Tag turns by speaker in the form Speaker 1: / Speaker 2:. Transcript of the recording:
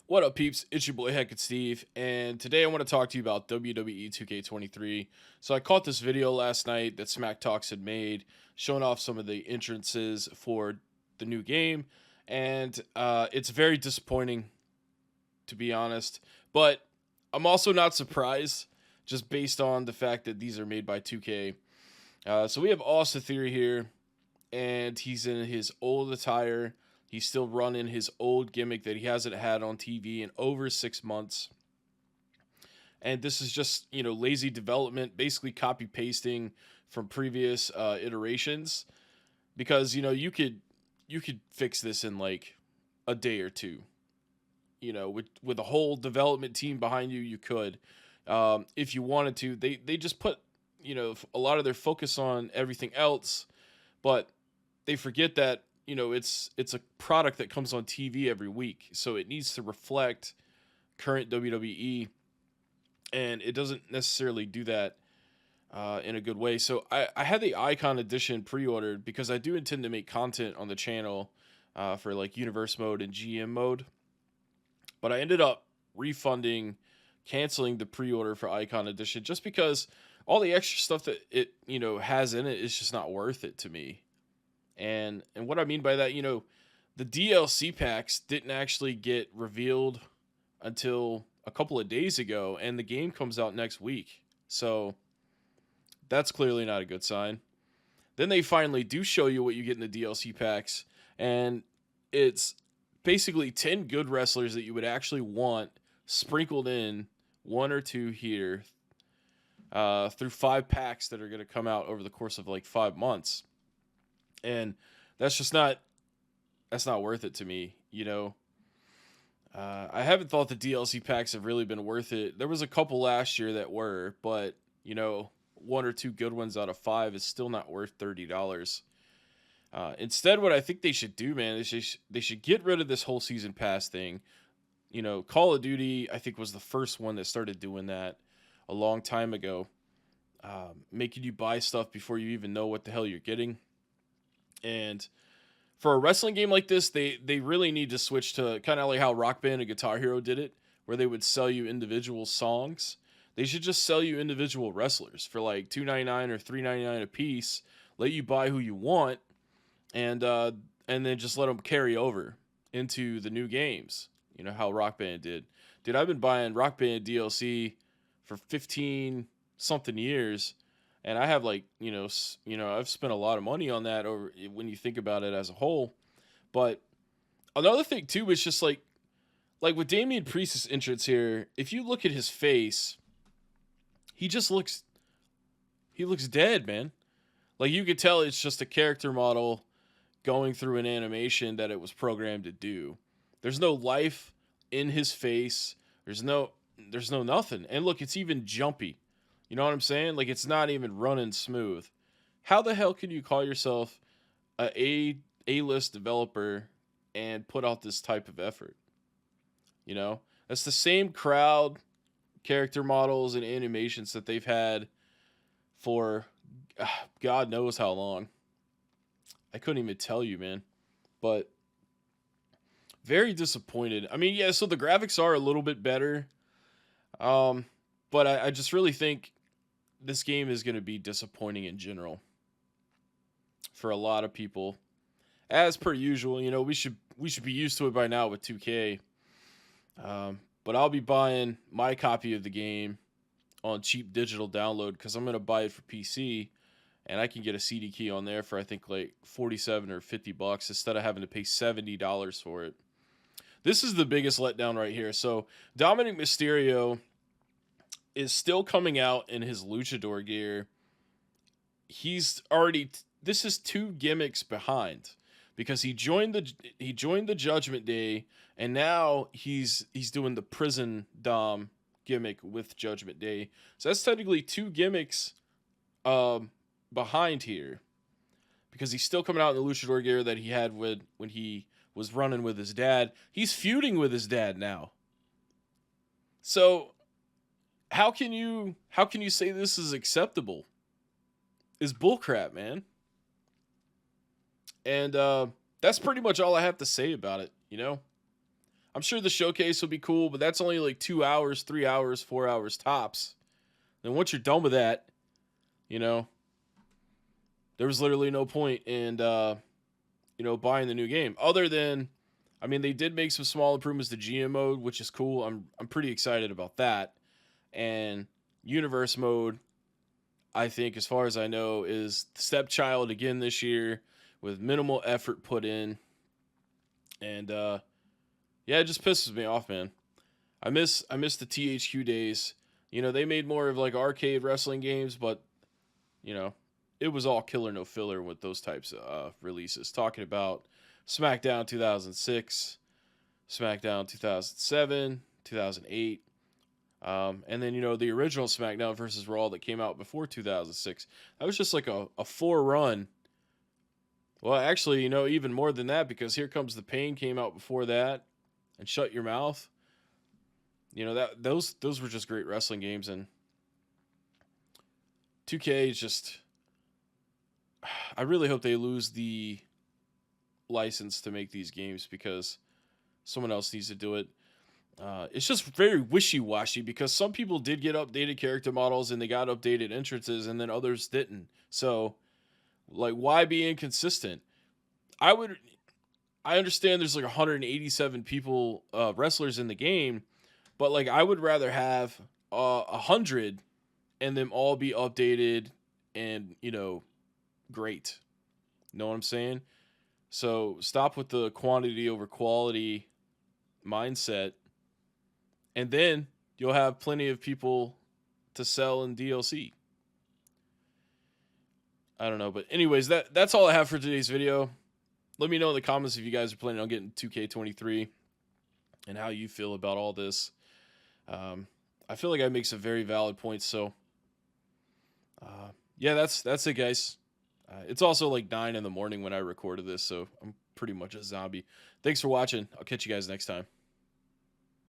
Speaker 1: What up, peeps? It's your boy Heck and Steve, and today I want to talk to you about WWE 2K23. So I caught this video last night that Smack Talks had made, showing off some of the entrances for the new game, and it's very disappointing, to be honest. But I'm also not surprised, just based on the fact that these are made by 2K. So we have Austin Theory here, and he's in his old attire. He's still running his old gimmick that he hasn't had on TV in over 6 months. And this is just, lazy development, basically copy pasting from previous iterations. Because, you could fix this in like a day or two. With a whole development team behind you, you could. If you wanted to. They just put, a lot of their focus on everything else, but they forget that it's a product that comes on TV every week, so it needs to reflect current WWE, and it doesn't necessarily do that in a good way. So I had the Icon Edition pre-ordered because I do intend to make content on the channel for like Universe mode and GM mode, but I ended up canceling the pre-order for Icon Edition just because all the extra stuff that it has in it is just not worth it to me. And what I mean by that, the DLC packs didn't actually get revealed until a couple of days ago, and the game comes out next week. So that's clearly not a good sign. Then they finally do show you what you get in the DLC packs, and it's basically 10 good wrestlers that you would actually want sprinkled in, one or two here, through 5 packs that are going to come out over the course of like 5 months. And that's not worth it to me, I haven't thought the DLC packs have really been worth it. There was a couple last year that were, but, one or two good ones out of 5 is still not worth $30. Instead, what I think they should do, man, is they should get rid of this whole season pass thing. Call of Duty, I think, was the first one that started doing that a long time ago, making you buy stuff before you even know what the hell you're getting. And for a wrestling game like this, they really need to switch to kind of like how Rock Band and Guitar Hero did it, where they would sell you individual songs. They should just sell you individual wrestlers for like $2.99 or $3.99 a piece, let you buy who you want, and then just let them carry over into the new games. How Rock Band did. Dude, I've been buying Rock Band DLC for 15 something years. And I have I've spent a lot of money on that over when you think about it as a whole. But another thing too is just like with Damian Priest's entrance here, if you look at his face, he looks dead, man. Like you could tell it's just a character model going through an animation that it was programmed to do. There's no life in his face. There's no nothing. And look, it's even jumpy. You know what I'm saying? Like, it's not even running smooth. How the hell can you call yourself A-list developer and put out this type of effort? That's the same crowd, character models, and animations that they've had for God knows how long. I couldn't even tell you, man. But very disappointed. I mean, yeah, so the graphics are a little bit better. But I just really think this game is going to be disappointing in general for a lot of people. As per usual, we should be used to it by now with 2K. But I'll be buying my copy of the game on cheap digital download because I'm going to buy it for PC, and I can get a CD key on there for I think like $47 or $50 instead of having to pay $70 for it. This is the biggest letdown right here. So Dominic Mysterio is still coming out in his luchador gear. This is 2 gimmicks behind because he joined the Judgment Day, and now he's doing the prison Dom gimmick with Judgment Day. So that's technically 2 gimmicks behind here because he's still coming out in the luchador gear that he had when he was running with his dad. He's feuding with his dad now. So how can you say this is acceptable? It's bullcrap, man. And that's pretty much all I have to say about it, I'm sure the showcase will be cool, but that's only like 2 hours, 3 hours, 4 hours tops. Then once you're done with that, you know, there was literally no point in buying the new game. Other than, I mean, they did make some small improvements to GM mode, which is cool. I'm pretty excited about that. And universe mode, I think, as far as I know, is the stepchild again this year with minimal effort put in. And yeah, it just pisses me off, man. I miss the THQ days. They made more of like arcade wrestling games, but you know, it was all killer no filler with those types of releases. Talking about SmackDown 2006, SmackDown 2007, 2008, and then the original SmackDown versus Raw that came out before 2006. That was just like a 4 run. Well, actually, even more than that, because Here Comes the Pain came out before that, and Shut Your Mouth. Those were just great wrestling games, and 2K is just. I really hope they lose the license to make these games because someone else needs to do it. It's just very wishy-washy because some people did get updated character models and they got updated entrances, and then others didn't. So, like, why be inconsistent? I understand there's like 187 people, wrestlers in the game, but like I would rather have 100 and them all be updated and great. Know what I'm saying? So stop with the quantity over quality mindset, and then you'll have plenty of people to sell in DLC. I don't know, but anyways, that's all I have for today's video. Let me know in the comments if you guys are planning on getting 2K23 and how you feel about all this. I feel like I make some very valid points, so yeah, that's it, guys. It's also like 9 in the morning when I recorded this, so I'm pretty much a zombie. Thanks for watching. I'll catch you guys next time.